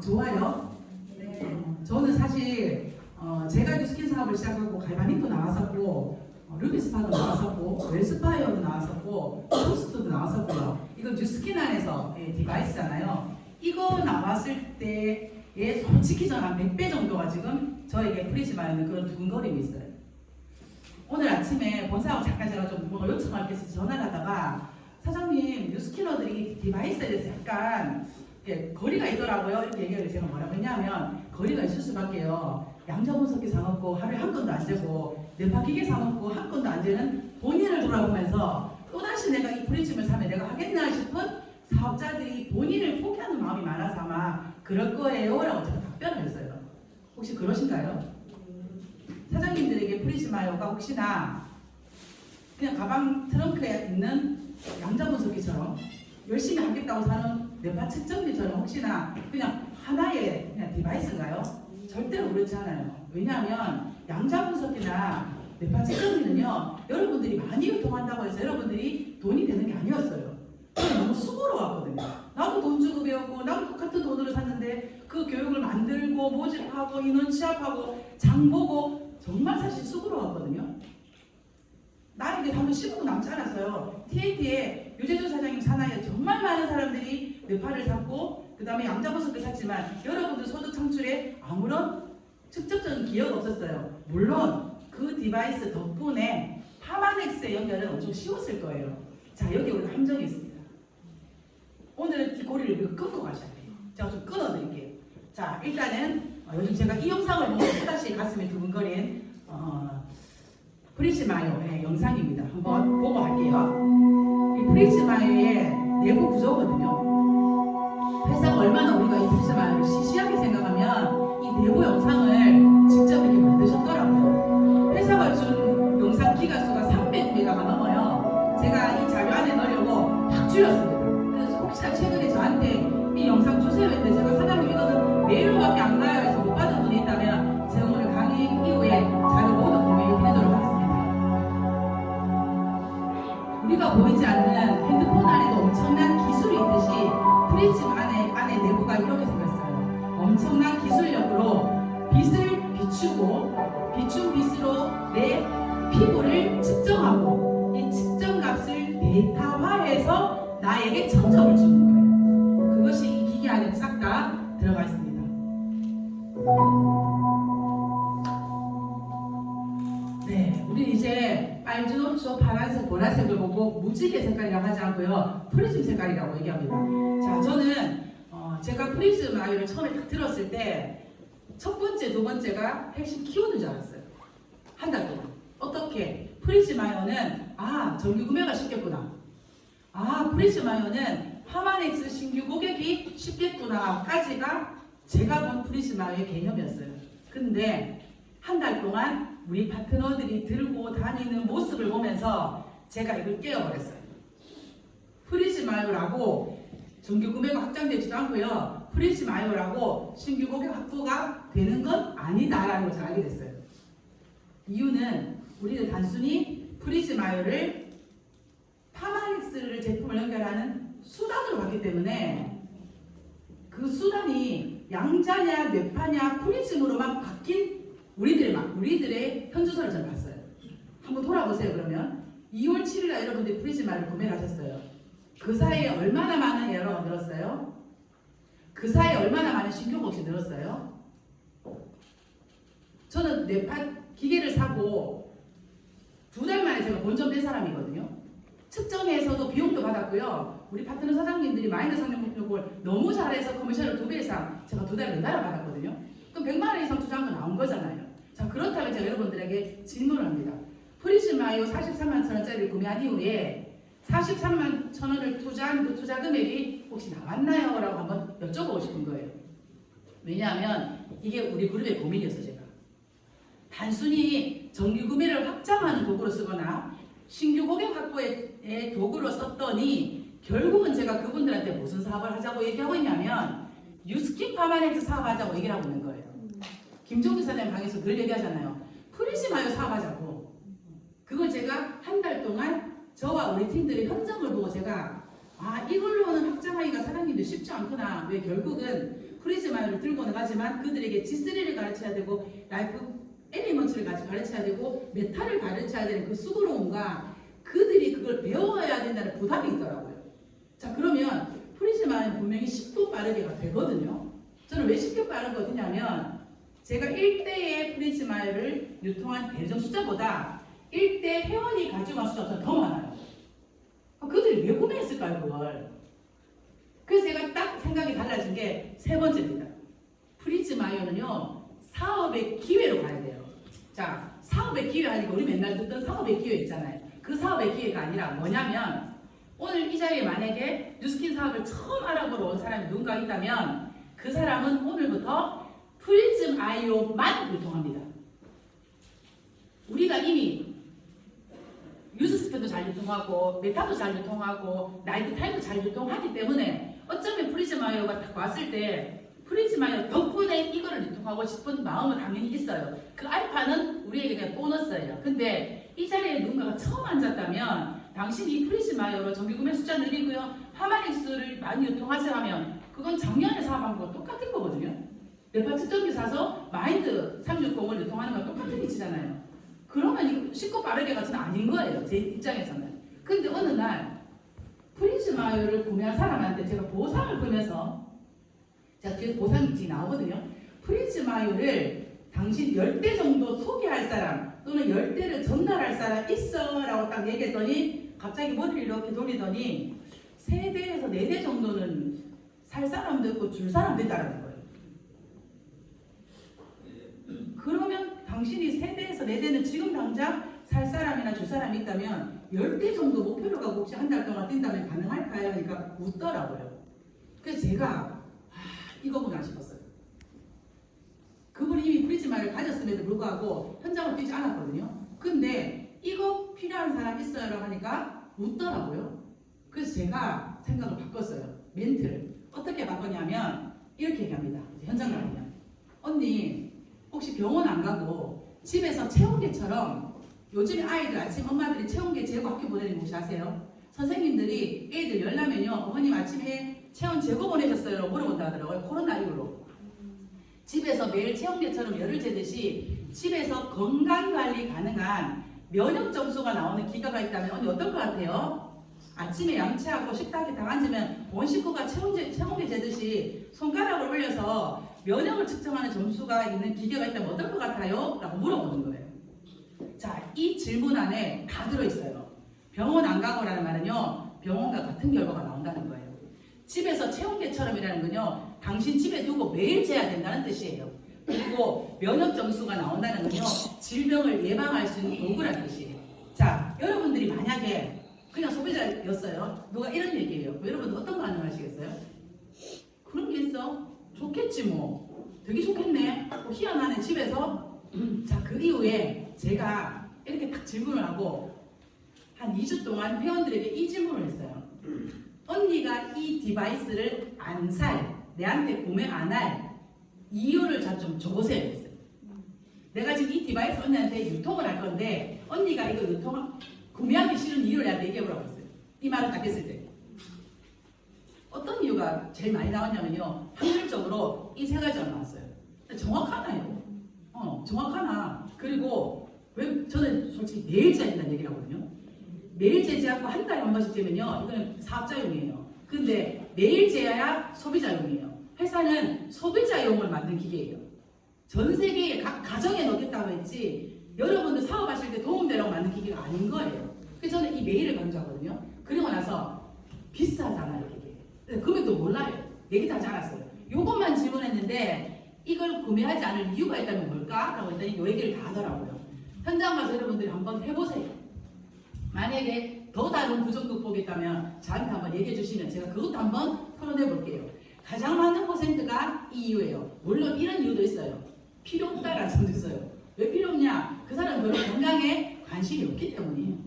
좋아요. 저는 사실 제가 뉴스킨 사업을 시작하고 갈바닉도 나왔었고 루비스파도 나왔었고 웰스파이어도 나왔었고 토스트도 나왔었고요. 이거 뉴스킨 안에서 디바이스잖아요. 이거 나왔을 때에 솔직히 저는 한 100배 정도가 지금 저에게 프리즈마에는 그런 두근거림이 있어요. 오늘 아침에 본사하고 잠깐 제가 좀 뭔가 요청할 게 있어서 전화를 하다가 사장님 뉴스키너들이 디바이스에 대해서 약간 거리가 있더라고요. 이렇게 얘기를 제가 뭐라고 했냐면 거리가 있을 수밖에요. 양자분석기 사먹고 하루에 한 건도 안 재고 뇌파기계 사먹고 한 건도 안 재는 본인을 돌아보면서 또다시 내가 이 프리즘을 사면 내가 하겠나 싶은 사업자들이 본인을 포기하는 마음이 많아서 아마 그럴 거예요 라고 제가 답변을 했어요. 혹시 그러신가요? 사장님들에게 프리즈마요가 혹시나 그냥 가방 트렁크에 있는 양자분석기처럼 열심히 하겠다고 사는 뇌파 측정기처럼 혹시나 그냥 하나의 그냥 디바이스인가요? 절대로 그렇지 않아요. 왜냐하면 양자분석기나 뇌파 측정기는요 여러분들이 많이 유통한다고 해서 여러분들이 돈이 되는 게 아니었어요. 너무 수고로웠거든요. 나도 돈 주고 배웠고 나도 똑같은 돈으로 샀는데 그 교육을 만들고 모집하고 인원 취합하고 장 보고 정말 사실 수고로웠거든요. 나에게 한번 15분 남지 않았어요. TNT에 유재준 사장님 산하에 정말 많은 사람들이 뇌파를 샀고 그 다음에 양자분석기 샀지만 여러분들 소득 창출에 아무런 직접적인 기여가 없었어요. 물론 그 디바이스 덕분에 파마넥스의 연결은 엄청 쉬웠을 거예요. 자, 여기 우리가 함정이 있습니다. 오늘은 이 고리를 우리가 끊고 가셔야 돼요. 제가 좀 끊어드릴게요. 자, 일단은 요즘 제가 이 영상을 보고 또다시 가슴이 두근거린 프리즈마요의 영상입니다. 한번 보고 할게요. 이 프리즈마요의 내부 구조거든요. 회사가 얼마나 우리가 이 프리즈마요를 시시하게 생각하면 이 내부 영상을 직접 이렇게 만드셨더라고요. 회사가 준 영상 기가수가 300메가가 넘어요. 제가 이 자료 안에 넣으려고 팍 줄였습니다. 그래서 혹시나 최근에 저한테 이 영상 주세요 했는데 제가 사장님 이거는 메일로밖에 안 가요 해서 못 받은 분이 있다면 제가 오늘 강의 이후에 자료 모두 공유해 드리도록 하겠습니다. 우리가 보이지 않는 핸드폰 안에도 엄청난 기술이 있듯이 프리즘 안에 내부가 이렇게 생겼어요. 엄청난 기술력으로 빛을 비추고 비춘 빛으로 내 피부를 측정하고 이 측정 값을 데이터화해서 나에게 천점을 주는 거예요. 그것이 이 기계 안에 싹 다 들어가 있습니다. 네, 우리 이제 빨주노초, 파란색, 보라색을 보고 무지개 색깔이라고 하지 않고요. 프리즘 색깔이라고 얘기합니다. 자, 저는 제가 프리즘 아이를 처음에 딱 들었을 때 첫 번째, 두 번째가 핵심 키워드인 줄 알았어요. 한 달 동안. 어떻게? 프리즘 아이어는 정규 구매가 쉽겠구나. 프리즘 아이어는 파마넥스 신규 고객이 쉽겠구나까지가 제가 본 프리즘 아이어의 개념이었어요. 근데 한 달 동안 우리 파트너들이 들고 다니는 모습을 보면서 제가 이걸 깨어버렸어요. 프리즈마요라고 정규 구매가 확장되지도 않고요. 프리즈마요라고 신규 고객 확보가 되는 건 아니다라는 것을 알게 됐어요. 이유는 우리는 단순히 프리즈마요를 파마닉스를 제품을 연결하는 수단으로 봤기 때문에 그 수단이 양자냐 뇌파냐 프리즘으로만 바뀐 우리들의 현주소를 전 봤어요. 한번 돌아보세요. 그러면 2월 7일날 여러분들이 프리즈마를 구매를 하셨어요. 그 사이에 얼마나 많은 에러가 늘었어요? 그 사이에 얼마나 많은 신규 고객이 늘었어요? 저는 뇌파 기계를 사고 2달 만에 제가 본점 된 사람이거든요. 측정에서도 비용도 받았고요. 우리 파트너 사장님들이 마인드 상담 교육을 너무 잘해서 커미션을 2배 이상 제가 2달 연달아 받았거든요. 그럼 100만 원 이상 투자한 거 나온 거잖아요. 자, 그렇다면 제가 여러분들에게 질문을 합니다. 프리즈마요 43만 천원짜리를 구매한 이후에 43만 천원을 투자한 그 투자 금액이 혹시 나왔나요? 라고 한번 여쭤보고 싶은 거예요. 왜냐하면 이게 우리 그룹의 고민이었어요. 제가 단순히 정기 구매를 확장하는 도구로 쓰거나 신규 고객 확보의 도구로 썼더니 결국은 제가 그분들한테 무슨 사업을 하자고 얘기하고 있냐면 뉴스킨 파마넥스 사업하자고 얘기를 하고 있는 거예요. 김종규 사장님 방에서 늘 얘기하잖아요. 프리즈마요 사업하자고. 그걸 제가 한 달 동안 저와 우리 팀들의 현장을 보고 제가 이걸로는 확장하기가 사장님도 쉽지 않구나. 왜 결국은 프리즈마이어를 들고 나가지만 그들에게 G3를 가르쳐야 되고 라이프 엘리먼트를 가르쳐야 되고 메탈을 가르쳐야 되는 그 수고로움과 그들이 그걸 배워야 된다는 부담이 있더라고요. 자, 그러면 프리즈마이어는 분명히 10도 빠르게가 되거든요. 저는 왜 10도 빠르게 어디냐면 제가 1대의 프리즈마이어를 유통한 대리점 숫자보다 1대 회원이 가지고 간 숫자가 더 많아요. 그들이 왜 구매했을까요, 그걸? 그래서 제가 딱 생각이 달라진 게 세 번째입니다. 프리즈마이어는요, 사업의 기회로 가야 돼요. 자, 사업의 기회 아니고 우리 맨날 듣던 사업의 기회 있잖아요. 그 사업의 기회가 아니라 뭐냐면 오늘 이 자리에 만약에 뉴스킨 사업을 처음 알아보러 온 사람이 누군가 있다면 그 사람은 오늘부터 프리즈마이어만 유통합니다. 우리가 이미 유즈스펜도 잘 유통하고 메타도 잘 유통하고 나이트타임도 잘 유통하기 때문에 어쩌면 프리즈마이어가 딱 왔을 때 프리즈마이어 덕분에 이거를 유통하고 싶은 마음은 당연히 있어요. 그 알파는 우리에게 그냥 보너스예요. 근데 이 자리에 누군가가 처음 앉았다면 당신이 이 프리즈마이어로 정기구매 숫자 늘리고요, 하마닉스를 많이 유통하세요 하면 그건 작년에 사업한 거랑 똑같은 거거든요. 네파 측정기 사서 마인드 360을 유통하는 거랑 똑같은 위치잖아요. 그러면 이거 쉽고 빠르게 같은 아닌 거예요. 제 입장에서는. 근데 어느 날 프리즈마이어를 구매한 사람한테 제가 보상을 보면서 자, 뒤에 보상 입증이 나오거든요. 프리즈마이어를 당신 10대 정도 소개할 사람 또는 10대를 전달할 사람 있어 라고 딱 얘기했더니 갑자기 머리를 이렇게 돌리더니 3대에서 4대 정도는 살 사람도 있고 줄 사람도 있다는 거예요. 그러면 당신이 3대에서 4대는 지금 당장 살 사람이나 줄 사람이 있다면 10대 정도 목표로 가고 혹시 한 달 동안 뛴다면 가능할까요? 그러니까 웃더라고요. 그래서 제가 이거구나 싶었어요. 그분이 이미 프리즈마이어를 가졌음에도 불구하고 현장을 뛰지 않았거든요. 근데 이거 필요한 사람 있어요? 라고 하니까 웃더라고요. 그래서 제가 생각을 바꿨어요. 멘트를. 어떻게 바꿨냐면 이렇게 얘기합니다. 현장 가면 언니 혹시 병원 안 가고 집에서 체온계처럼 요즘 아이들 아침 엄마들이 체온계 재고 학교 보내는 거 혹시 아세요? 선생님들이 애들 열나면요 어머님 아침에 체온 재고 보내셨어요? 물어본다 하더라고요. 코로나19로. 집에서 매일 체온계처럼 열을 재듯이 집에서 건강관리 가능한 면역 점수가 나오는 기가가 있다면 언니 어떨 것 같아요? 아침에 양치하고 식탁에 딱 앉으면 온 식구가 체온계 재듯이 손가락을 올려서 면역을 측정하는 점수가 있는 기계가 있다면 어떨 것 같아요? 라고 물어보는 거예요. 자, 이 질문 안에 다 들어있어요. 병원 안 가고라는 말은요, 병원과 같은 결과가 나온다는 거예요. 집에서 체온계처럼이라는 건요, 당신 집에 두고 매일 재야 된다는 뜻이에요. 그리고 면역 점수가 나온다는 건요, 질병을 예방할 수 있는 도구라는 뜻이에요. 자, 여러분들이 만약에 그냥 소비자였어요. 누가 이런 얘기해요. 여러분 어떤 반응 하시겠어요? 그런 게 있어? 좋겠지 뭐. 되게 좋겠네. 희한하네 집에서. 자, 그 이후에 제가 이렇게 딱 질문을 하고 한 2주 동안 회원들에게 이 질문을 했어요. 언니가 이 디바이스를 안 살, 내한테 구매 안 할 이유를 좀 줘보세요 했어요. 내가 지금 이 디바이스 언니한테 유통을 할 건데 언니가 이거 구매하기 싫은 이유를 내한테 얘기해보라고 했어요. 이 말을 딱 했을 때 어떤 이유가 제일 많이 나왔냐면요, 확률적으로 이 3가지가 나왔어요. 정확하나요? 정확하나. 그리고 왜 저는 솔직히 매일 재야 된다는 얘기를 하거든요. 매일 재지 않고 한 달에 한 번씩 재면요, 이거는 사업자용이에요. 근데 매일 재야 소비자용이에요. 회사는 소비자용을 만든 기계예요. 전 세계의 각 가정에 넣겠다고 했지 여러분들 사업하실 때 도움되라고 만든 기계가 아닌 거예요. 그래서 저는 이 메일을 강조하거든요. 그리고 나서 비싸잖아요, 이게. 금액도 몰라요. 얘기도 하지 않았어요. 요것만 질문했는데 이걸 구매하지 않을 이유가 있다면 뭘까? 라고 했더니 요 얘기를 다 하더라고요. 현장 가서 여러분들이 한번 해보세요. 만약에 더 다른 부정극복이 있다면 저한테 한번 얘기해 주시면 제가 그것도 한번 토론해 볼게요. 가장 많은 퍼센트가 이 이유예요. 물론 이런 이유도 있어요. 필요 없다라는 점도 있어요. 왜 필요 없냐? 그 사람은 별로 건강에 관심이 없기 때문이에요.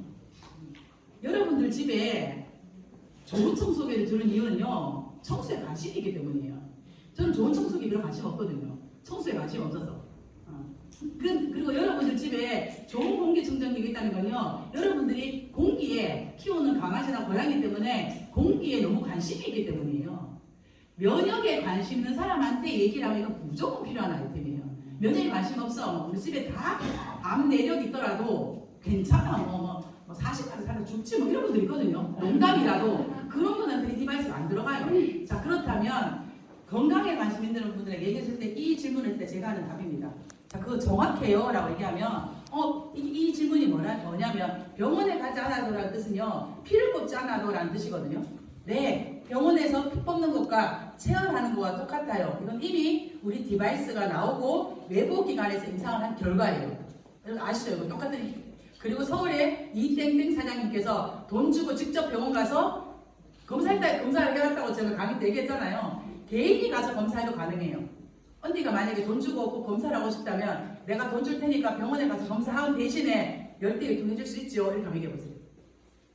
여러분들 집에 좋은 청소기를 두는 이유는요, 청소에 관심이 있기 때문이에요. 저는 좋은 청소기 별로 관심 없거든요. 청소에 관심 없어서. 그리고 여러분들 집에 좋은 공기청정기가 있다는 건요, 여러분들이 공기에 키우는 강아지나 고양이 때문에 공기에 너무 관심이 있기 때문이에요. 면역에 관심 있는 사람한테 얘기를 하면 이건 무조건 필요한 아이템이에요. 면역에 관심 없어. 우리 집에 다 암 내력 있더라도 괜찮아. 40까지 살아 죽지 뭐 이런 분들 있거든요. 농담이라도 그런 분한테 이 디바이스가 안 들어가요. 자, 그렇다면 건강에 관심 있는 분들에게 얘기했을 때 이 질문을 했을 때 제가 하는 답입니다. 자, 그거 정확해요 라고 얘기하면 이 질문이 뭐냐면 병원에 가지 않아도라는 뜻은요, 피를 뽑지 않아도라는 뜻이거든요. 네, 병원에서 피 뽑는 것과 체열하는 것과 똑같아요. 이건 이미 우리 디바이스가 나오고 외부기관에서 임상을 한 결과예요. 여러분 아시죠? 이거 똑같은. 그리고 서울에 이땡땡 사장님께서 돈 주고 직접 병원 가서 검사를 해왔다고 제가 강의 때 얘기했잖아요. 개인이 가서 검사해도 가능해요. 언니가 만약에 돈 주고 꼭 검사를 하고 싶다면 내가 돈 줄 테니까 병원에 가서 검사하는 대신에 10대 돈 해줄 수 있죠. 이렇게 한번 얘기해보세요.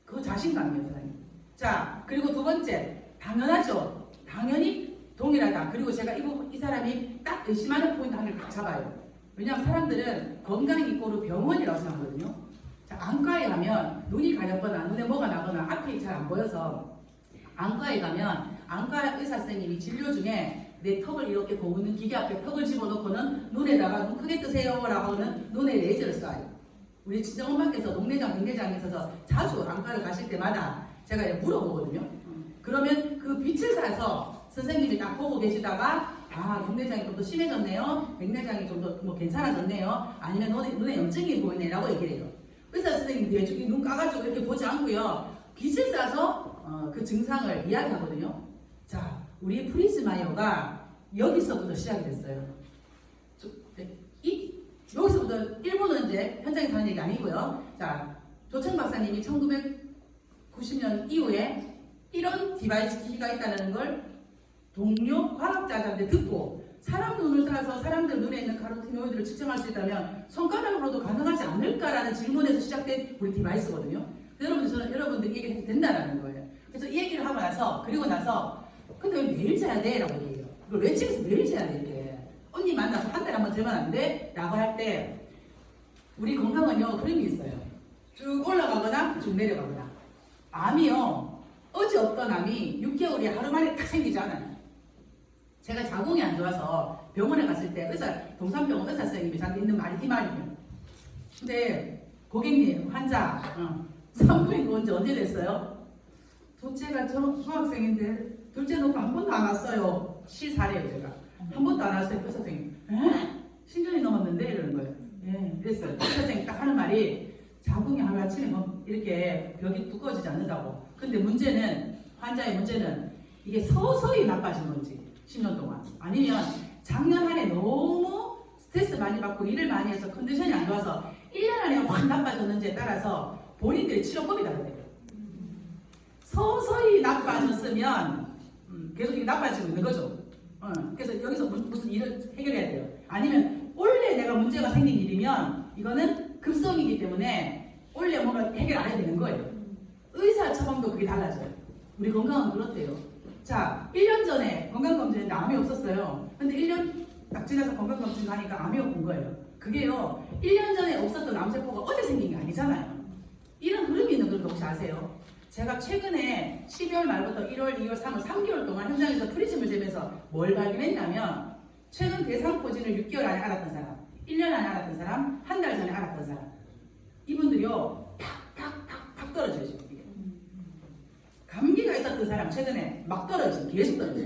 그거 자신감이에요, 사장님. 자, 그리고 두 번째, 당연하죠. 당연히 동일하다. 그리고 제가 이 사람이 딱 의심하는 포인트 하나를 딱 잡아요. 왜냐하면 사람들은 건강이 이꼬르 병원이라고 생각하거든요. 자, 안과에 가면 눈이 가렵거나 눈에 뭐가 나거나 앞이 잘 안 보여서 안과에 가면 안과 의사 선생님이 진료 중에 내 턱을 이렇게 고무는 기계 앞에 턱을 집어넣고는 눈에다가 눈 크게 뜨세요 라고는 눈에 레이저를 쏴요. 우리 친정엄마께서 녹내장, 백내장이 있어서 자주 안과를 가실 때마다 제가 물어보거든요. 그러면 그 빛을 쏴서 선생님이 딱 보고 계시다가 녹내장이 좀 더 심해졌네요. 백내장이 좀 더 뭐 괜찮아졌네요. 아니면 눈에 염증이 보이네 라고 얘기를 해요. 의사 선생님이 대충 눈 까가지고 이렇게 보지 않고요. 빛을 쏴서 그 증상을 이야기하거든요. 자, 우리 프리즈마이어가 여기서부터 시작이 됐어요. 여기서부터 일본은 이제 현장에 사는 얘기 아니고요. 자, 조청 박사님이 1990년 이후에 이런 디바이스 기기가 있다는 걸 동료 과학자들한테 듣고 사람 눈을 따라서 사람들 눈에 있는 카로티노이드를 측정할 수 있다면 손가락으로도 가능하지 않을까라는 질문에서 시작된 우리 디바이스거든요. 여러분들 얘기를 해도 된다라는 거예요. 그래서 이 얘기를 하고 나서 그리고 나서 근데 왜 매일 재야 돼? 라고 얘기해요. 이걸 왜 집에서 매일 재야 돼? 이게 언니 만나서 한 달에 한 번 재면 안 돼? 라고 할 때 우리 건강은요 흐름이 있어요. 쭉 올라가거나 쭉 내려가거나. 암이요 어제 없던 암이 6개월이 하루 만에 딱 생기지 않아요. 제가 자궁이 안 좋아서 병원에 갔을 때 동산병원 의사 선생님이 저한테 있는 말이 이 말이에요. 근데 고객님 환자 산부인과 언제 됐어요? 둘째가 중학생인데 둘째 놓고 한 번도 안 왔어요. 실사래요 제가. 한 번도 안 왔어요. 의사 선생님. 신전이 넘었는데 이러는 거예요. 예, 그랬어요. 의사 선생님 딱 하는 말이 자궁이 하루아침에 이렇게 벽이 두꺼워지지 않는다고. 근데 환자의 문제는 이게 서서히 나빠진 건지 10년 동안 아니면 작년 한 해 너무 스트레스 많이 받고 일을 많이 해서 컨디션이 안 좋아서 1년 안에 확 나빠졌는지에 따라서 본인들의 치료법이 다르대요. 서서히 나빠졌으면 계속 이게 나빠지고 있는 거죠. 그래서 여기서 무슨 일을 해결해야 돼요. 아니면 원래 내가 문제가 생긴 일이면 이거는 급성이기 때문에 원래 뭔가 해결 안 해야 되는 거예요. 의사 처방도 그게 달라져요. 우리 건강은 그렇대요. 자, 1년 전에 건강검진했는데 암이 없었어요. 근데 1년 딱 지나서 건강검진 가니까 암이 온 거예요. 그게요, 1년 전에 없었던 암세포가 어제 생긴 게 아니잖아요. 이런 흐름이 있는 걸 혹시 아세요? 제가 최근에 12월 말부터 1월, 2월, 3월 3개월 동안 현장에서 프리즘을 재면서 뭘 발견했냐면 최근 대상포진을 6개월 안에 알았던 사람, 1년 안에 알았던 사람, 한 달 전에 알았던 사람, 이분들이요 탁 떨어져요. 지금 이게. 감기가 있었던 사람 최근에 막 떨어지고 계속 떨어져요.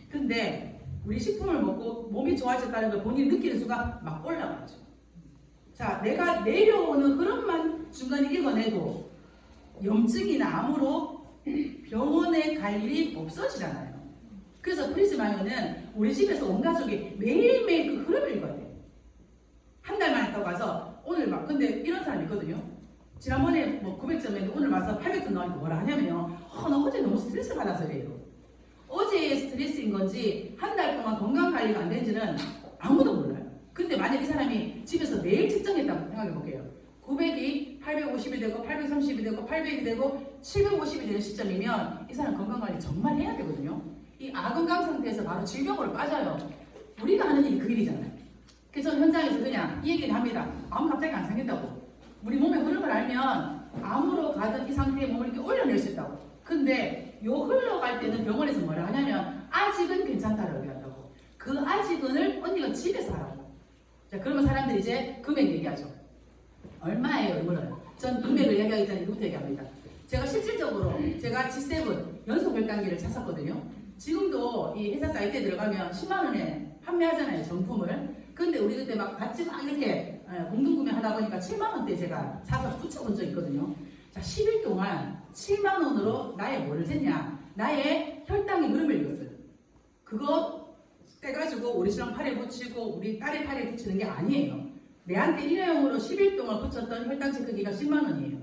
근데 우리 식품을 먹고 몸이 좋아졌다는 걸 본인이 느끼는 순간 막 올라가죠. 자, 내가 내려오는 흐름만 중간에 읽어내도 염증이나 암으로 병원에 갈 일이 없어지잖아요. 그래서 프리즈마이어는 우리 집에서 온 가족이 매일매일 그 흐름을 읽어야 돼요. 한 달 만에 또 가서 오늘 근데 이런 사람이 있거든요. 지난번에 900점 했는데 오늘 와서 800점 나오니까 뭐라 하냐면요. 나 어제 너무 스트레스 받아서 그래요. 어제의 스트레스인 건지 한 달 동안 건강 관리가 안 된지는 아무도 몰라요. 근데 만약 이 사람이 집에서 매일 측정했다고 생각해 볼게요. 900이 850이 되고 830이 되고 800이 되고 750이 되는 시점이면 이 사람 건강관리 정말 해야 되거든요. 이 아건강 상태에서 바로 질병으로 빠져요. 우리가 하는 일이 그 일이잖아요. 그래서 저는 현장에서 그냥 이 얘기를 합니다. 암 갑자기 안 생긴다고. 우리 몸의 흐름을 알면 암으로 가든 이 상태의 몸을 이렇게 올려낼 수 있다고. 근데 요 흘러갈 때는 병원에서 뭐라 하냐면 아직은 그 아직은을 언니가 집에서 하라고. 자, 그러면 사람들이 이제 금액 얘기하죠. 얼마예요, 이거는? 전 금액을 얘기하기 전에 이부터 얘기합니다. 제가 실질적으로 제가 G7 연속 혈당기를 샀었거든요. 지금도 이 회사 사이트에 들어가면 10만 원에 판매하잖아요, 정품을. 근데 우리 그때 막 같이 막 이렇게 공동구매 하다 보니까 7만 원대 제가 사서 붙여본 적 있거든요. 자, 10일 동안 7만 원으로 나의 뭐를 쟀냐? 나의 혈당의 흐름을 읽었어요. 그거 떼가지고 우리 신랑 팔에 붙이고 우리 딸의 팔에 붙이는 게 아니에요. 내한테 일회용으로 10일 동안 붙였던 혈당 체크기가 10만 원이에요.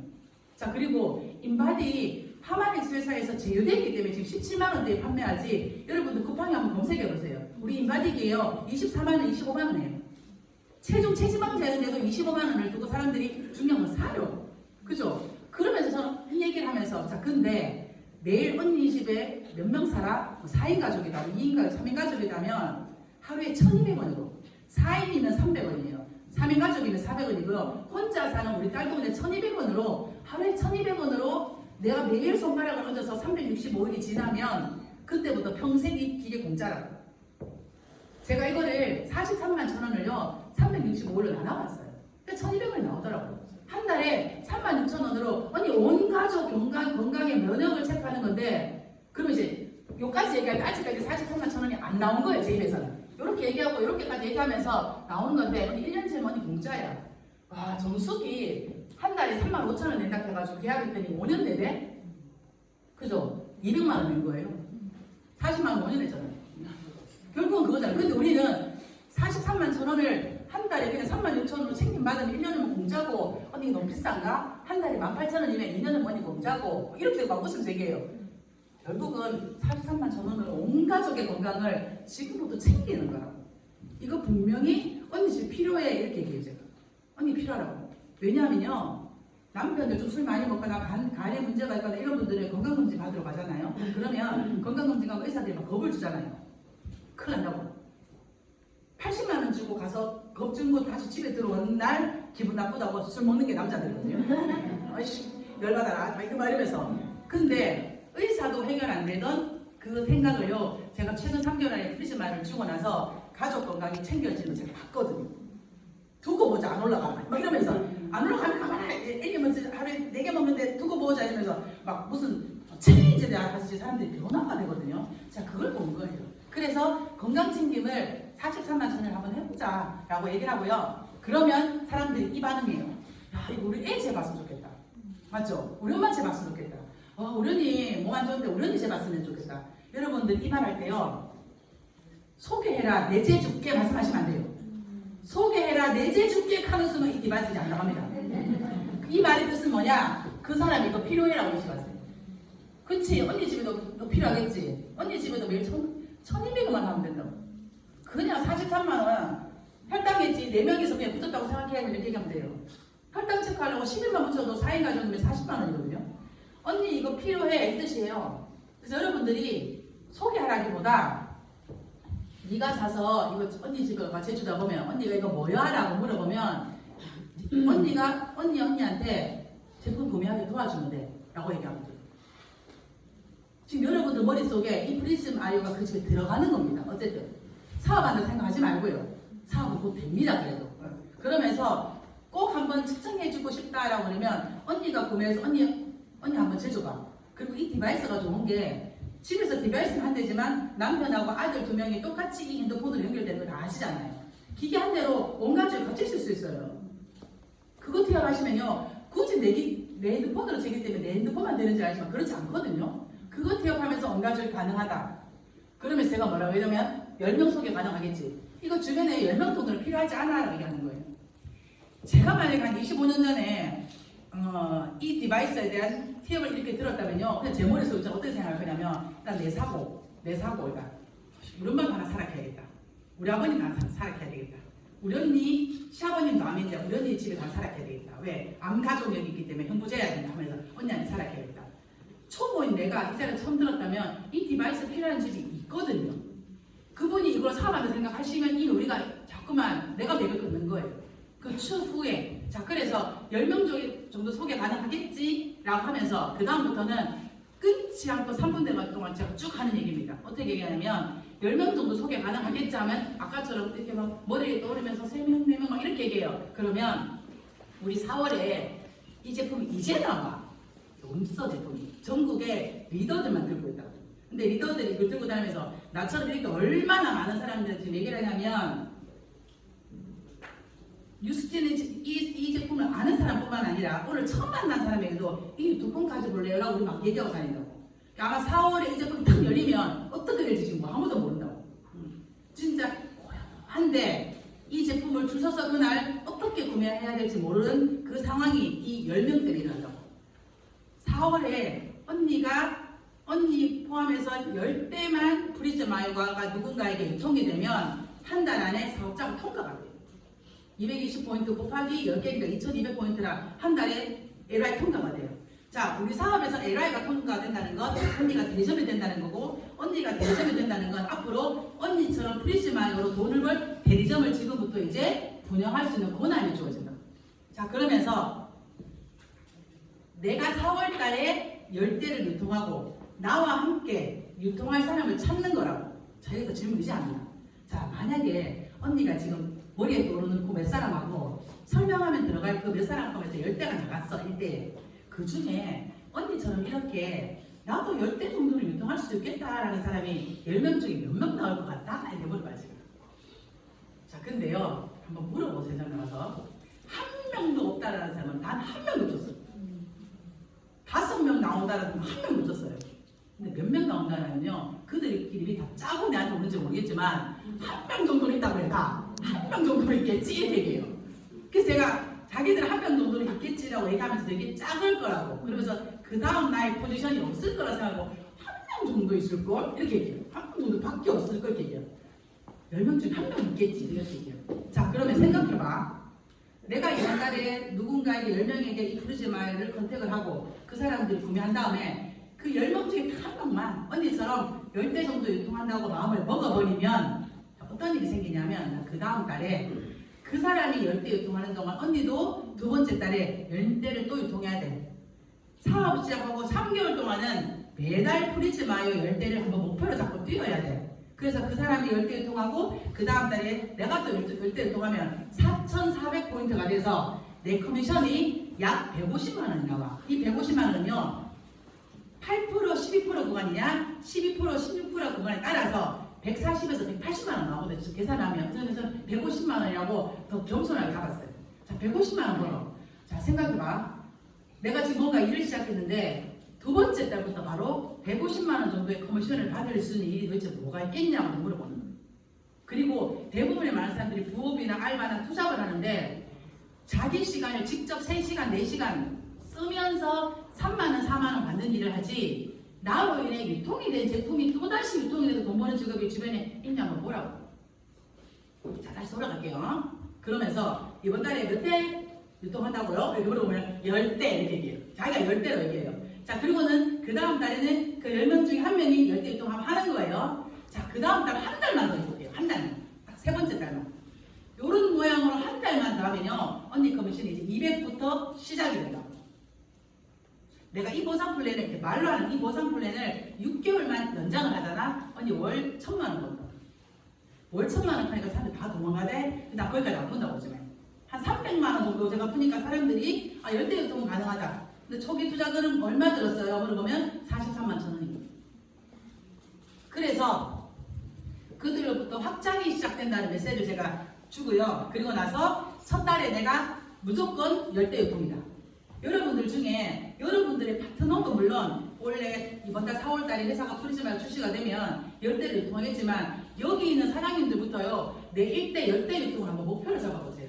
자, 그리고 인바디 하마닉스 회사에서 제휴되기 때문에 지금 17만 원대에 판매하지. 여러분들 쿠팡에 한번 검색해 보세요. 우리 인바디기에요. 24만 원, 25만 원이에요. 체중 체지방 제한인데도 25만 원을 두고 사람들이 중량을 사요. 그죠? 그러면서 저는 이 얘기를 하면서 자, 근데 내일 언니 집에 몇 명 살아? 4인 가족이다, 2인 가족, 3인 가족이라면 하루에 1,200원으로 4인이면 300원이에요. 3인 가족이면 400원이고요. 혼자 사는 우리 딸도 그냥 1,200원으로 하루에 1,200원으로 내가 매일 손가락을 얹어서 365일이 지나면 그때부터 평생 이 기계 공짜라고. 제가 이거를 43만 1,000원을요 365일로 나눠봤어요. 1,200원이 나오더라고요. 한 달에 36,000원으로 언니 온 가족 건강의 면역을 체크하는 건데, 그러면 이제 요까지 얘기할 때 아직까지 43만 1,000원이 안 나온 거예요, 제 입에서는. 이렇게 얘기하고 이렇게까지 얘기하면서 나오는 건데 언니 1년째 언니 공짜야. 와, 정수기 한 달에 35,000원 낸다 해가지고 계약했더니 5년 내대? 그죠? 200만 원인 거예요. 40만 원 5년 냈잖아요. 결국은 그거잖아요. 근데 우리는 43만 1,000원을 한 달에 그냥 36,000원으로 챙김받으면 1년은 공짜고, 언니 너무 비싼가? 한 달에 18,000원이면 2년은 언니 공짜고, 이렇게 막 웃으면서 얘기해요. 결국은 43만 1,000원으로 온 가족의 건강을 지금부터 챙기는 거라고. 이거 분명히 언니 집 필요해, 이렇게 얘기해요, 제가. 언니 필요하라고. 왜냐하면요, 남편들 좀 술 많이 먹거나 간에 문제가 있거나 이런 분들은 건강검진 받으러 가잖아요. 그러면 건강검진 가면 의사들이 막 겁을 주잖아요. 큰일 난다고. 80만 원 주고 가서 겁주고 다시 집에 들어오는 날 기분 나쁘다고 술 먹는 게 남자들이거든요. 아이씨, 열받아라, 막 이러면서. 근데 의사도 해결 안 되던 그 생각을요, 제가 최근 3개월 안에 프리즈마를 주고 나서 가족 건강이 챙겨지는 제가 봤거든요. 두고 보자, 안 올라가. 막 이러면서 안 올라가면 가만히 애기 먼저 하루에 4개 먹는데 두고 보자 이러면서 막 무슨 챌린지에 다시 사람들이 변화가 되거든요. 제가 그걸 본 거예요. 그래서 건강 챙김을 43만 1,000원을 한번 해보자 라고 얘기를 하고요. 그러면 사람들이 이 반응이에요. 야, 이거 우리 애 재봤으면 좋겠다. 맞죠? 우리 엄마 재봤으면 좋겠다. 우리 언니 몸 안 좋은데 우리 언니 재봤으면 좋겠다. 여러분들 이 말 할 때요, 소개해라, 내재 줄게 말씀하시면 안 돼요. 소개해라, 내재 줄게 하는 순간 이 디바이스가 안 나갑니다. 이 말의 뜻은 뭐냐? 그 사람이 이거 필요해라고 의식하세요. 그치? 언니 집에도 너 필요하겠지? 언니 집에도 매일 1,200원만 하면 된다고. 그냥 43만 원 혈당했지 4명이서 그냥 붙었다고 생각해야 이렇게 얘기하면 돼요. 혈당 체크하려고 10일만 붙여도 4인 가족이면 40만 원이거든요. 언니 이거 필요해 이 뜻이에요. 그래서 여러분들이 소개하라기보다 네가 사서 이거 언니 집에 가 제주다 보면 언니가 이거 뭐야? 라고 물어보면 언니가 언니한테 제품 구매하게 도와주면 돼 라고 얘기하면 돼요. 지금 여러분들 머릿속에 이 프리즘 아이오가 그 집에 들어가는 겁니다. 어쨌든 사업한다 생각하지 말고요. 사업은 곧 됩니다. 그래도 그러면서 꼭 한번 측정해주고 싶다라고 그러면 언니가 구매해서 언니 한번 재줘봐. 그리고 이 디바이스가 좋은 게 집에서 디바이스는 한 대지만 남편하고 아들 2명이 똑같이 이 핸드폰으로 연결되는 거 다 아시잖아요. 기계 한 대로 온 가족이 같이 쓸 수 있어요. 그거 티업하시면요, 굳이 내 핸드폰으로 재기 때문에 내 핸드폰만 되는 줄 알지만 그렇지 않거든요. 그거 티업하면서 온 가족이 가능하다. 그러면 제가 뭐라고 하냐면 10명 소개 가능하겠지. 이거 주변에 10명 돈으로 필요하지 않아 라고 얘기하는 거예요. 제가 만약에 한 25년 전에 이 디바이스에 대한 티업을 이렇게 들었다면요, 그냥 제 머릿속에 어떻게 생각할 거냐면, 일단 내 사고, 그러니까 우리 엄마가 하나 살아켜야겠다. 우리 아버님 하나 살아켜야 되겠다. 우리 언니, 시아버님도 암인데 우리 언니 집에 하나 살아켜야 되겠다. 왜? 암 가족력이 있기 때문에 형부제야 된다 하면서 언니한테 살아켜야겠다. 초보인 내가 이 자리를 처음 들었다면 이 디바이스 필요한 집이 있거든요. 그분이 이걸 사업한다 생각하시면 이 우리가 자꾸만 내가 맥을 끊는 거예요. 그 추후에 자, 그래서 10명 정도 소개 가능하겠지 라고 하면서 그 다음부터는 끊지 않고 3분 동안 제가 쭉 하는 얘기입니다. 어떻게 얘기하냐면 10명 정도 소개 가능하겠지 하면 아까처럼 이렇게 막 머리에 떠오르면서 3명, 4명 막 이렇게 얘기해요. 그러면 우리 4월에 이 제품이 이제 나와. 없어 제품이. 전국에 리더들만 들고 있다고. 근데 리더들이 이걸 들고 다니면서 나처럼 이렇게 얼마나 많은 사람들이 지금 얘기를 하냐면 뉴스티는 이 제품을 아는 사람뿐만 아니라 오늘 처음 만난 사람에게도 이 두 번 가져볼래요? 라고 우리 막 얘기하고 다닌다고. 아마 4월에 이 제품이 딱 열리면 어떻게 될지 지금 뭐 아무도 모른다고. 진짜 고요한데 이 제품을 줄 서서 그날 어떻게 구매해야 될지 모르는 그 상황이 이 10명대로 일어난다고. 4월에 언니 포함해서 10대만 프리즈 마요가가 누군가에게 유통이 되면 한 달 안에 사업자가 통과가 돼요. 220포인트 곱하기 10개니까 2200포인트라 한 달에 LI 통과가 돼요. 자, 우리 사업에서 LI가 통과된다는 건 언니가 대접이 된다는 거고, 언니가 대접이 된다는 건 앞으로 언니처럼 프리즈마이어로 돈을 벌 대리점을 지금부터 이제 운영할 수 있는 권한이 주어진다. 자, 그러면서 내가 4월 달에 10대를 유통하고 나와 함께 유통할 사람을 찾는 거라고. 자, 여기서 질문이지 않나? 자, 만약에 언니가 지금 머리에 떠오르는 그 몇 사람하고 설명하면 들어갈 그 몇 사람 하면서 10대가 나갔어. 1대. 그 중에 언니처럼 이렇게 나도 10대 정도는 유통할 수 있겠다라는 사람이 10명 중에 몇 명 나올 것 같다? 이렇게 물어봐야지. 자, 근데요. 한번 물어보세요. 나가서. 한 명도 없다라는 사람은 단 한 명도 없었어요. 5명 나온다라는 사람은 한 명도 없었어요. 근데 몇 명 나온다면요. 그들끼리 다 짜고 내한테 오는지 모르겠지만 한 명 정도는 있다고 해요. 다. 한 명 정도는 있겠지 얘기해요. 그래서 제가 자기들 한 명 정도는 있겠지라고 얘기하면서 되게 작을 거라고. 그러면서 그 다음 나의 포지션이 없을 거라 생각하고 한 명 정도 있을걸? 이렇게 얘기해요. 한 명 정도 밖에 없을 걸 이렇게 얘기해요. 10명 중에 한 명 있겠지 이렇게 얘기해요. 자, 그러면 생각해봐. 내가 이번 달에 누군가에게 10명에게 이 프리즈마이를 컨택을 하고 그 사람들이 구매한 다음에 그 10명 중에 한 명만 언니처럼 10대 정도 유통한다고 마음을 먹어버리면 어떤 일이 생기냐면 그 다음 달에 그 사람이 10대 유통하는 동안 언니도 두 번째 달에 10대를 또 유통해야 돼. 사업 시작하고 3개월 동안은 매달 프리즈마이어 10대를 한번 목표로 잡고 뛰어야 돼. 그래서 그 사람이 10대 유통하고 그 다음 달에 내가 또 10대 유통하면 4,400포인트가 돼서 내 커미션이 약 150만 원이 나와. 이 150만 원은요 8% 12% 구간이냐 12% 16% 구간에 따라서 140에서 180만 원 나오거든요. 계산하면 그래서 150만 원이라고 더 겸손하게 잡았어요. 자, 150만 원 벌어. 자, 생각해봐. 내가 지금 뭔가 일을 시작했는데 두 번째 달부터 바로 150만 원 정도의 커미션을 받을 수 있는 일이 도대체 뭐가 있겠냐고 물어보는 거예요. 그리고 대부분의 많은 사람들이 부업이나 알바나 투잡을 하는데 자기 시간을 직접 3시간, 4시간 쓰면서 3만 원, 4만 원 받는 일을 하지 나로 인해 유통이 된 제품이 또다시 유통이 돼서 돈 버는 직업이 주변에 있냐 한번 보라고. 자, 다시 돌아갈게요. 그러면서 이번 달에 몇 대 유통한다고요? 이렇게 물어보면 10대 이렇게 얘기해요. 자기가 10대로 얘기해요. 자, 그리고는 그 다음 달에는 그 10명 중에 한 명이 10대 유통하는 거예요. 자, 그 다음 달 한 달만 더 해볼게요. 한 달만. 딱 세 번째 달만. 요런 모양으로 한 달만 더 하면요. 언니 커미션이 이제 200부터 시작이 된다. 내가 이 보상 플랜을, 이렇게 말로 하는 이 보상 플랜을 6개월만 연장을 하잖아. 언니 월 1,000만 원 번다. 월 1,000만 원 하니까 사람들이 다 도망가대. 나 거기까지 안 본다고 요즘에. 한 300만 원 정도 제가 푸니까 사람들이 10대 유통은 가능하다. 근데 초기 투자금은 얼마 들었어요? 물어보면 43만 천 원입니다. 그래서 그들로부터 확장이 시작된다는 메시지를 제가 주고요. 그리고 나서 첫 달에 내가 무조건 10대 유통이다. 여러분들 중에 여러분들의 파트너도 물론 원래 이번 달 4월 달에 회사가 프리즈마이어 출시가 되면 10대를 유통하겠지만 여기 있는 사장님들부터요. 내 1대 10대 유통을 한번 목표를 잡아보세요.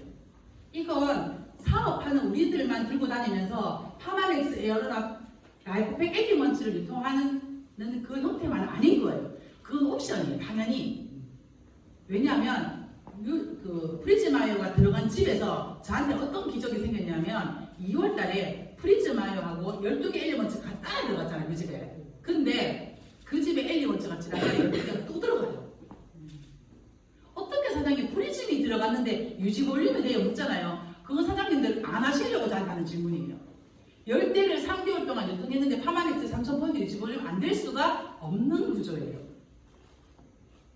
이건 사업하는 우리들만 들고 다니면서 파마맥스 에어로나 라이프팩 에듀먼츠를 유통하는 그 형태만 아닌 거예요. 그건 옵션이에요. 당연히. 왜냐하면 그 프리즈마이어가 들어간 집에서 저한테 어떤 기적이 생겼냐면 2월 달에 프리즈마이어하고 12개 엘리먼츠 갖다 들어갔잖아요. 그 집에. 근데 그 집에 엘리먼츠가 지나가면 12개가 또 들어가요. 어떻게 사장님 프리즘이 들어갔는데 유지 볼륨에 대해 묻잖아요. 그건 사장님들 안 하시려고 저한테 하는 질문이에요. 10대를 3개월 동안 유통했는데 파마넥스 3,000펀드 유치보려면 안 될 수가 없는 구조예요.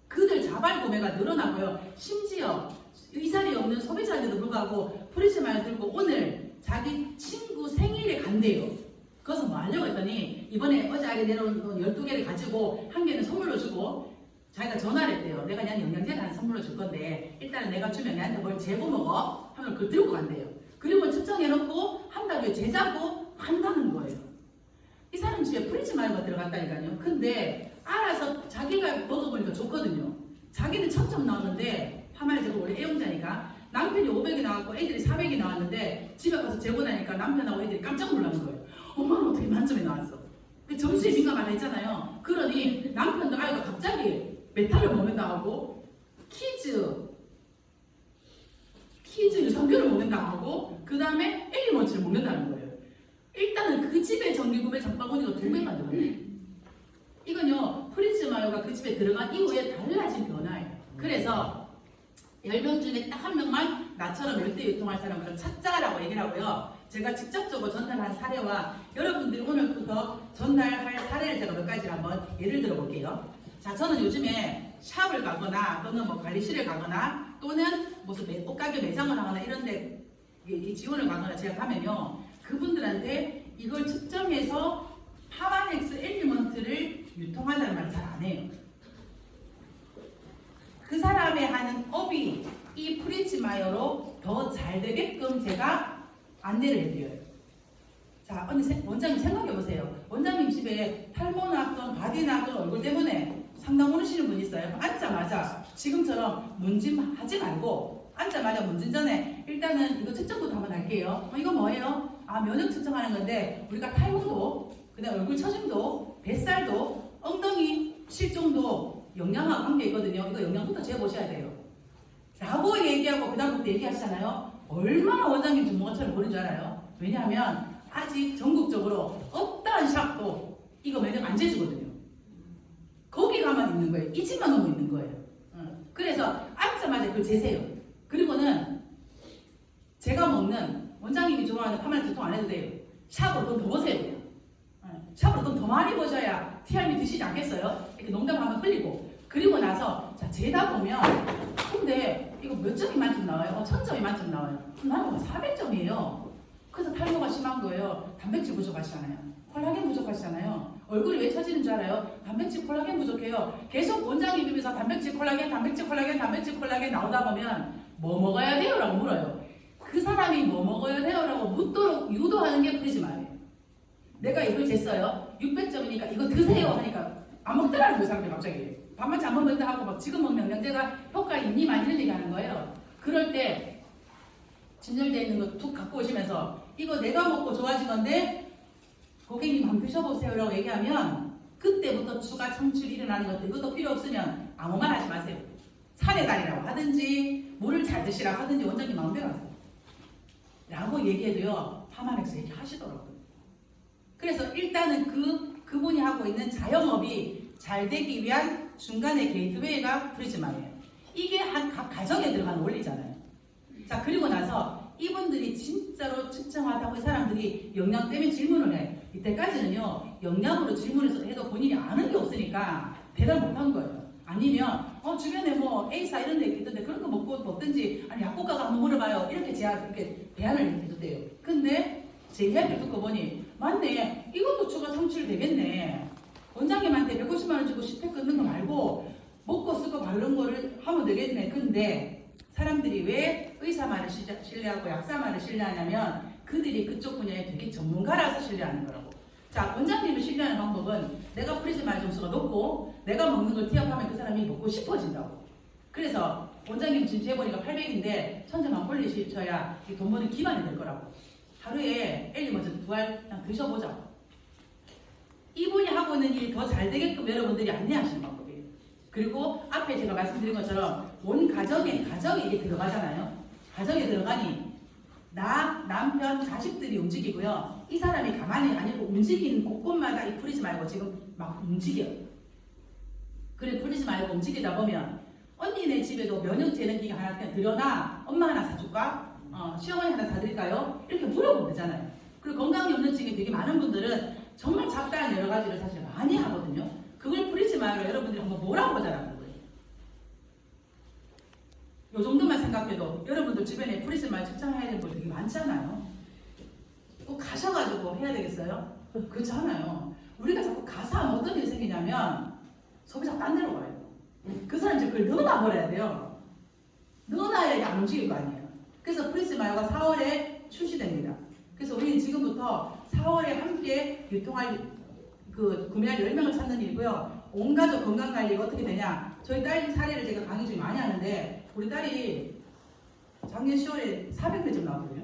그들 자발 구매가 늘어나고요. 심지어 이 자리에 없는 소비자인데도 불구하고 프리즈마를 들고 오늘 자기 친구 생일에 간대요. 그래서 뭐 하려고 했더니 이번에 어제 알게 내려온 12개를 가지고 한 개는 선물로 주고 자기가 전화를 했대요. 내가 그냥 영양제를 하나 선물로 줄 건데 일단은 내가 주면 내한테 뭘 재고 먹어? 하면 그걸 들고 간대요. 그리고 측정해놓고 한 달 후에 재자고 한다는 거예요. 이 사람 집에 프리즈마요가 들어갔다니까요. 근데 알아서 자기가 먹어보니까 좋거든요. 자기는 1,000점 나왔는데 파마를 원래 애용자니까 남편이 500이 나왔고 애들이 400이 나왔는데 집에 가서 재고 나니까 남편하고 애들이 깜짝 놀라는 거예요. 엄마는 어떻게 만점이 나왔어? 그 점수에 민감하다 했잖아요. 그러니 남편도 아이가 갑자기 메탈을 먹는다 하고 키즈 유산균을 먹는다 하고 그 다음에 엘리먼치를 먹는다는 거예요. 일단은 그 집의 전기구매 장바구니가 2배가 늘어나요. 이건요 프리즈마요가 그 집에 들어간 이후에 달라진 변화예요. 그래서 10명 중에 딱 한 명만 나처럼 10대 유통할 사람을 찾자라고 얘기를 하고요. 제가 직접적으로 전달한 사례와 여러분들이 오늘부터 전달할 사례를 제가 몇 가지 한번 예를 들어 볼게요. 자, 저는 요즘에 샵을 가거나 또는 뭐 관리실을 가거나 또는 무슨 옷가게 매장을 하거나 이런 데 지원을 가거나 제가 가면요. 그분들한테 이걸 측정해서 파마넥스 엘리먼트를 유통하자는 말을 잘 안 해요. 그 사람의 하는 업이 이 프리즈마요로 더 잘 되게끔 제가 안내를 해드려요. 자, 원장님 생각해보세요. 원장님 집에 탈모 났던 바디 났던 얼굴 때문에 상담 오시는 분 있어요? 앉자마자 지금처럼 문진 하지 말고 앉자마자 문진 전에 일단은 이거 측정부터 한번 할게요. 이거 뭐예요? 아, 면역 측정하는 건데 우리가 탈모도 그다음 얼굴 처짐도 뱃살도 엉덩이 실종도 영양하고 관계 있거든요. 이거 영양부터 재보셔야 돼요. 라고 얘기하고 그 다음부터 얘기하시잖아요. 얼마나 원장님 전문가처럼 보는 줄 알아요? 왜냐하면 아직 전국적으로 어떠한 샵도 이거 면역 안 재주거든요. 거기 가만 있는 거예요. 이 집만 오고 있는 거예요. 그래서 앉자마자 그걸 재세요. 그리고는 제가 먹는 원장님이 좋아하는 파마를 두통 안 해도 돼요. 샵으로 돈 더 보세요. 그냥. 샵으로 돈 더 많이 보셔야 TRB 드시지 않겠어요? 이렇게 농담하면 흘리고 그리고 나서 자 재다 보면 근데 이거 몇 점이 만점 나와요? 1,000점이 만점 나와요. 나는 400점이에요. 그래서 탈모가 심한 거예요. 단백질 부족하시잖아요. 콜라겐 부족하시잖아요. 얼굴이 왜 처지는 줄 알아요? 단백질 콜라겐 부족해요. 계속 원장님 입에서 단백질 콜라겐 나오다 보면 뭐 먹어야 돼요? 라고 물어요. 그 사람이 뭐 먹어야 돼요? 라고 묻도록 유도하는 게 프리즈마예요. 내가 이걸 쟀어요. 600점이니까 이거 드세요 하니까 안 먹더라는 그 사람이 갑자기. 밥만 잘못 먹는다 하고 막 지금 먹는 영양제가 효과 있니? 막 이런 얘기 하는 거예요. 그럴 때 진열되어 있는 거 툭 갖고 오시면서 이거 내가 먹고 좋아진 건데 고객님 한번 드셔보세요 라고 얘기하면 그때부터 추가 청출이 일어나는 것도 이것도 필요 없으면 아무 말 하지 마세요. 산에 다니라고 하든지 물을 잘 드시라고 하든지 원장님 마음대로 하세요. 라고 얘기해도요. 파마넥스 얘기하시더라고요. 그래서 일단은 그분이 하고 있는 자영업이 잘 되기 위한 중간의 게이트웨이가 프리즈마예요. 이게 각 가정에 들어가는 원리잖아요. 자, 그리고 나서 이분들이 진짜로 측정하다고 사람들이 영양 때문에 질문을 해. 이때까지는요, 영양으로 질문을 해도 본인이 아는 게 없으니까 대답 못한 거예요. 아니면, 주변에 뭐 A사 이런 데 있던데 그런 거 먹든지, 아니, 약국가가 한번 물어봐요. 이렇게 대안을 해줬대요. 근데 제 이야기를 듣고 보니, 맞네. 이것도 추가 청출 되겠네. 원장님한테 150만원 주고 10회 끊는 거 말고 먹고 쓰고 바르는 거를 하면 되겠네. 근데 사람들이 왜 의사 말을 신뢰하고 약사 말을 신뢰하냐면 그들이 그쪽 분야에 되게 전문가라서 신뢰하는 거라고. 자, 원장님을 신뢰하는 방법은 내가 프리즈마 점수가 높고 내가 먹는 걸 티업하면 그 사람이 먹고 싶어진다고. 그래서 원장님 지금 재보니까 800인데 1,000점만 올리셔야 돈 버는 기반이 될 거라고. 하루에 엘리먼트 2알 그냥 드셔보자. 이분이 하고 있는 일이 더 잘 되게끔 여러분들이 안내하시는 방법이에요. 그리고 앞에 제가 말씀드린 것처럼 온 가정에 이게 들어가잖아요. 가정에 들어가니 나, 남편, 자식들이 움직이고요. 이 사람이 가만히 아니고 움직이는 곳곳마다 이 프리즈마요가 지금 막 움직여요. 그래 프리즈마요가 움직이다 보면 언니네 집에도 면역 재능기가 하나 그냥 들여놔. 엄마 하나 사줄까? 시어머니 하나 사드릴까요? 이렇게 물어보면 되잖아요. 그리고 건강염려증이 되게 많은 분들은 정말 잡다한 여러 가지를 사실 많이 하거든요. 그걸 프리즈마이어로 여러분들이 한번 몰아보자라는 거예요. 이 정도만 생각해도 여러분들 주변에 프리즈마이어 측정해야 되는 분 되게 많잖아요. 꼭 가셔가지고 해야 되겠어요? 그렇지 않아요. 우리가 자꾸 가서 하면 어떤 일이 생기냐면 소비자가 딴 데로 가요. 그 사람이 이제 그걸 넣어놔버려야 돼요. 넣어놔야 이게 안 움직일 거 아니에요. 그래서 프리즈마이어가 4월에 출시됩니다. 그래서 우리는 지금부터 4월에 함께 유통할 구매할 10명을 찾는 일이고요. 온 가족 건강관리가 어떻게 되냐. 저희 딸 사례를 제가 강의 중에 많이 하는데 우리 딸이 작년 10월에 400몇 점 나왔거든요.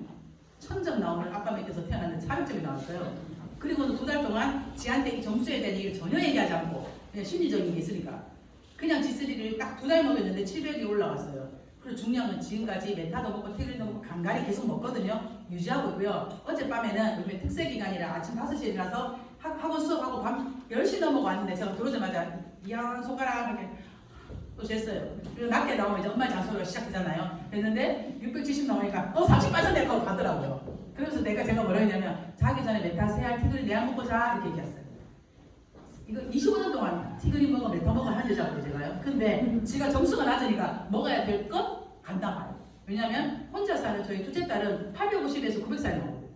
1000점 나오는 아빠 밑에서 태어났는데 400점이 나왔어요. 그리고는 2달 동안 지한테 이 점수에 대한 얘기를 전혀 얘기하지 않고 그냥 심리적인 게 있으니까 그냥 G3를 딱 2달 먹였는데 700이 올라왔어요. 그리고 중요한 건 지금까지 메타도 먹고 티그린도 먹고 간간히 계속 먹거든요. 유지하고 있고요. 어젯밤에는 요즘에 특세기간이라 아침 5시에 일어나서 학원 수업하고 밤 10시 넘어가 왔는데 제가 들어오자마자 이양 손가락 이렇게 또 쟀어요. 그리고 낮게 나오면 이제 엄마의 잔소리가 시작되잖아요. 됐는데 670 나오니까 30 빠졌네 하고 가더라고요. 그래서 제가 뭐라 했냐면 자기 전에 메타 세알 티그린 내약 먹고 자 이렇게 얘기했어요. 이거 25년 동안 티그린 먹어 메타 먹어 한 여자거든요 제가요. 근데 지가 점수가 낮으니까 먹어야 될 것 간다 봐요. 왜냐면 혼자 사는 저희 둘째 딸은 850에서 900살 나오거든요.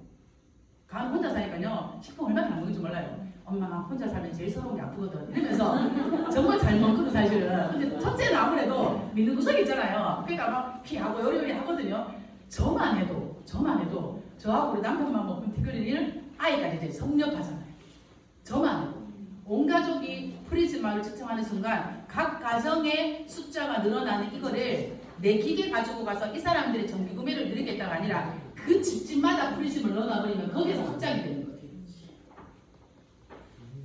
간 혼자 사니까요 식품 얼마나 안 먹는지 몰라요. 엄마 혼자 살면 제일 서러운 게 아프거든 이러면서 정말 잘 먹거든 사실은. 근데 첫째는 아무래도 믿는 구석이 있잖아요. 그러니까 막 피하고 요리요리 하거든요. 저만 해도 저하고 우리 남편만 먹으면 티그린을 아이까지 이제 섭렵하잖아요. 저만 해도 온 가족이 프리즈마를 측정하는 순간 각 가정의 숫자가 늘어나는 이거를 내 기계 가지고 가서 이 사람들이 정기 구매를 늘리겠다가 아니라 그 집집마다 프리즘을 넣어놔버리면 거기에서 확장이 되는 거예요.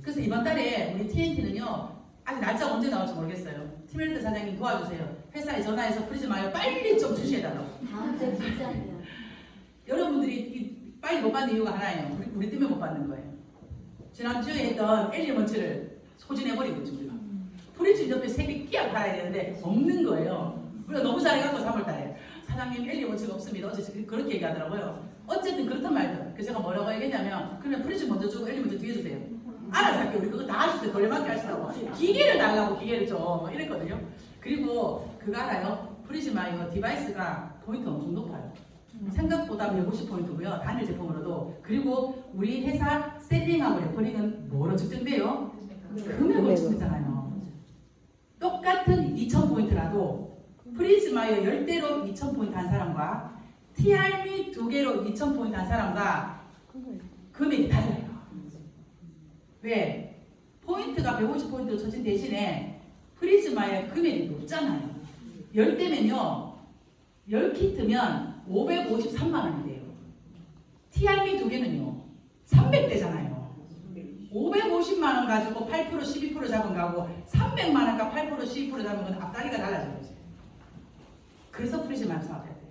그래서 이번 달에 우리 TNT는요 아직 날짜가 언제 나올지 모르겠어요. 팀헬드 사장님 도와주세요. 회사에 전화해서 프리즈마이어 빨리 좀 출시해달라고. 다음 주에 진짜예요. 여러분들이 빨리 못 받는 이유가 하나예요. 우리 때문에 못 받는 거예요. 지난주에 했던 엘리먼트를 소진해버리고 있죠. 우리가. 프리즘 옆에 3개 끼어 팔아야 되는데 없는 거예요. 우리가 너무 잘해갖고 3월달에 사장님 엘리먼트가 없습니다. 어제 그렇게 얘기하더라고요. 어쨌든 그렇단 말이죠. 그래서 제가 뭐라고 얘기했냐면 그러면 프리즘 먼저 주고 엘리먼트 뒤에 주세요. 알아서 할게요. 우리 그거 다 하시세요. 돌려받기 하시라고. 기계를 달라고 기계를 좀 이랬거든요. 그리고 그거 알아요? 프리즈마이어 디바이스가 포인트 엄청 높아요. 생각보다 150포인트고요. 단일 제품으로도. 그리고 우리 회사 셀링하고 레퍼링은 뭐로 측정돼요? 금액으로 측정되잖아요. 똑같은 2000포인트라도 프리즈마이어 10대로 2000포인트 한 사람과 TRB 2개로 2000포인트 한 사람과 금액이 달라요. 왜? 포인트가 150포인트로 쳐진 대신에 프리즈마이어 금액이 높잖아요. 10대면요 10키트면 553만원이 돼요. TRB 2개는요 300대잖아요. 550만원 가지고 8% 12% 잡은 거하고 300만원과 8% 12% 잡은 건 앞다리가 달라진 거지. 그래서 프리즈마이어 사업해야 돼요.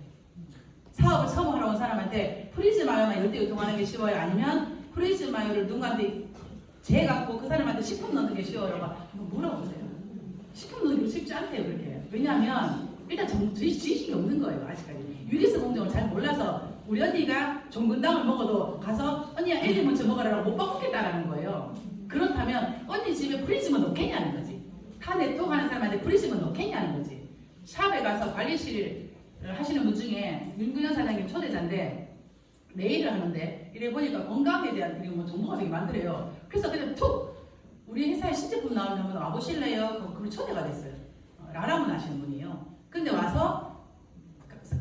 사업을 처음 하러 온 사람한테 프리즈마이어만 10대 유통하는 게 쉬워요? 아니면 프리즈마이어를 누군가한테 재 갖고 그 사람한테 식품 넣는 게 쉬워요? 물어보세요. 식품 넣는 게 쉽지 않대요. 그렇게. 왜냐하면 일단 지식이 없는 거예요. 아직까지. 유기스 공정을 잘 몰라서 우리 언니가 종근당을 먹어도 가서 언니야 엘리먼트 먹으라고 못 먹겠다라는 거예요. 그렇다면 언니 집에 프리즘은 넣겠냐는 거지. 타 네트워크 하는 사람한테 프리즘은 넣겠냐는 거지. 샵에 가서 관리실을 하시는 분 중에 윤근영 사장님 초대자인데 내일을 하는데 이래 보니까 건강에 대한 그리고 뭐 정보가 되게 많더래요. 그래서 그냥 툭 우리 회사에 신제품 나오면 한번 와보실래요? 그럼 초대가 됐어요. 라라문 하시는 분이에요. 근데 와서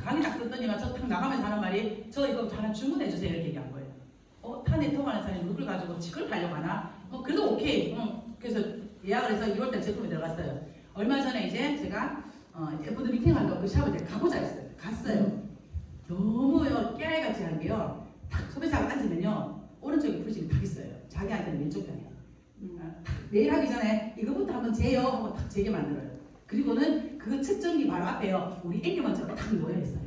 강의 딱 듣더니만 저 탁 나가면서 하는 말이 저 이거 하나 주문해 주세요 이렇게 얘기한 거예요. 타네 통하는 사람이 누굴 가지고 직을 팔려고 하나? 그래도 오케이. 그래서 예약을 해서 2월달 제품이 들어갔어요. 얼마 전에 이제 제가 예쁘드 미팅하려고 그 샵을 제가 가보자 했어요. 갔어요. 너무 깨알같이 한 게요. 탁 소비자가 앉으면요 오른쪽에 프리즘이 탁 있어요. 자기한테는 왼쪽 편이에요. 내일 하기 전에 이거부터 한번 재요 하고 탁 재게 만들어요. 그리고는 그 측정기 바로 앞에요. 우리 엘리먼트가 딱 놓여있어요.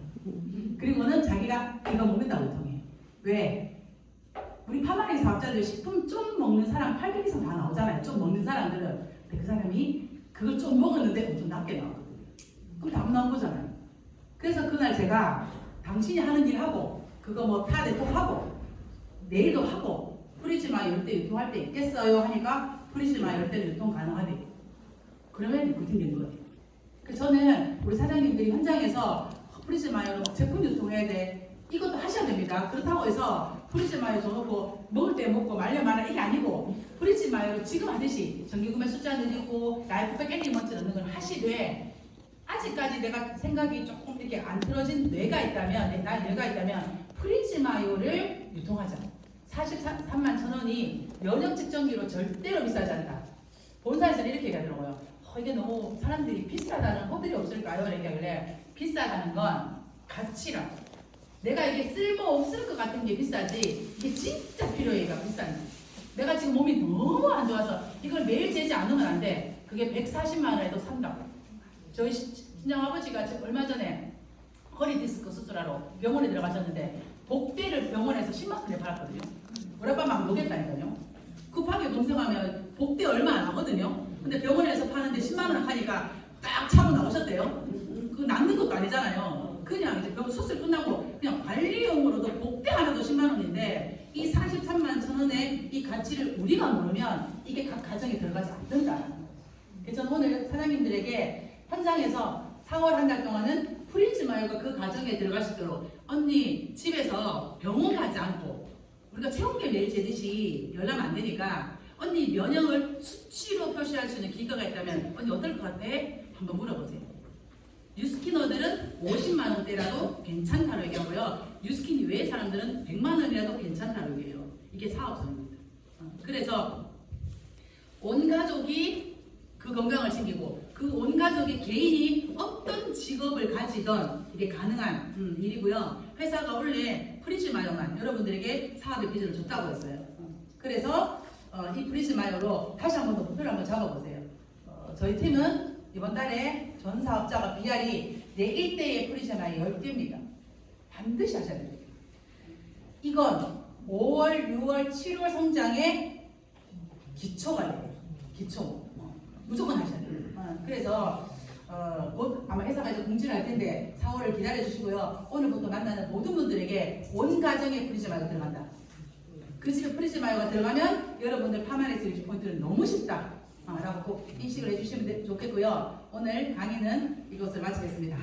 그리고는 자기가 이거 먹는다고 통해. 왜? 우리 파마리 사업자들 식품 좀 먹는 사람 800 이상 다 나오잖아요. 좀 먹는 사람들은. 근데 그 사람이 그걸 좀 먹었는데 엄청 낮게 나오거든요. 그럼 답 나온 거잖아요. 그래서 그날 제가 당신이 하는 일 하고 그거 뭐 타대통 하고 내일도 하고 프리즈마 이럴 때 유통할 때 있겠어요 하니까 프리즈마 이럴 때는 유통 가능하대. 그러면 그팀된 거예요. 그래서 저는 우리 사장님들이 현장에서 프리즈마요로 제품 유통해야 돼. 이것도 하셔야 됩니다. 그렇다고 해서 프리즈마요 줘놓고 먹을 때 먹고 말려 말아 이게 아니고 프리즈마요로 지금 하듯이 정기구매 숫자 늘리고 라이프백 엘리먼트 넣는 걸 하시되 아직까지 내가 생각이 조금 이렇게 안 틀어진 뇌가 있다면 뇌가 있다면 프리즈마요를 유통하자. 43만 1,000원이 면역 측정기로 절대로 비싸지 않다. 본사에서는 이렇게 얘기하더라고요. 이게 너무 사람들이 비싸다는 호들이 없을까요? 이렇게 하길래 비싸다는 건 가치라. 내가 이게 쓸모 없을 것 같은 게 비싸지 이게 진짜 필요해가 비싼. 내가 지금 몸이 너무 안 좋아서 이걸 매일 재지 않으면 안 돼. 그게 140만 원에도 산다고. 저희 친정 아버지가 얼마 전에 허리 디스크 수술하러 병원에 들어가셨는데 복대를 병원에서 10만 원에 팔았거든요. 우리 아빠 막 녹였다니까요. 급하게 동생하면 복대 얼마 안 하거든요. 근데 병원에서 파는데 10만 원 하니까 딱 차고 나오셨대요. 그거 남는 것도 아니잖아요. 그냥 이제 병원 수술 끝나고 그냥 관리용으로도 복대 하나도 10만 원인데 이 43만 1,000원의 이 가치를 우리가 모르면 이게 각 가정에 들어가지 않는다. 그래서 저는 오늘 사장님들에게 현장에서 4월 한 달 동안은 프리즈마요가 그 가정에 들어갈 수 있도록 언니 집에서 병원 가지 않고 우리가 체온계 매일 재듯이 열나면 안 되니까 언니 면역을 수치로 표시할 수 있는 기가가 있다면 언니 어떨 것 같아? 한번 물어보세요. 뉴스키너들은 50만 원대라도 괜찮다고 얘기하고요. 뉴스킨 이외의 사람들은 100만 원이라도 괜찮다고 얘기해요. 이게 사업성입니다. 그래서 온 가족이 그 건강을 챙기고 그 온 가족의 개인이 어떤 직업을 가지던 이게 가능한 일이고요. 회사가 원래 프리즈마요만 여러분들에게 사업의 비전을 줬다고 했어요. 그래서 이 프리즈마요로 다시 한 번 더 목표를 한번 잡아보세요. 저희 팀은 이번 달에 전 사업자가 BR이 내 1대의 프리즈마요 10개입니다. 반드시 하셔야 돼요. 이건 5월, 6월, 7월 성장의 기초가 돼요. 기초. 무조건 하셔야 돼요. 그래서 곧 아마 회사가 이제 공지를 할 텐데 4월을 기다려 주시고요. 오늘부터 만나는 모든 분들에게 온 가정의 프리즈마요가 들어간다. 그 집에 프리즈마요가 들어가면 여러분들 파마레스 유지 포인트는 너무 쉽다 라고 꼭 인식을 해주시면 좋겠고요. 오늘 강의는 이것을 마치겠습니다.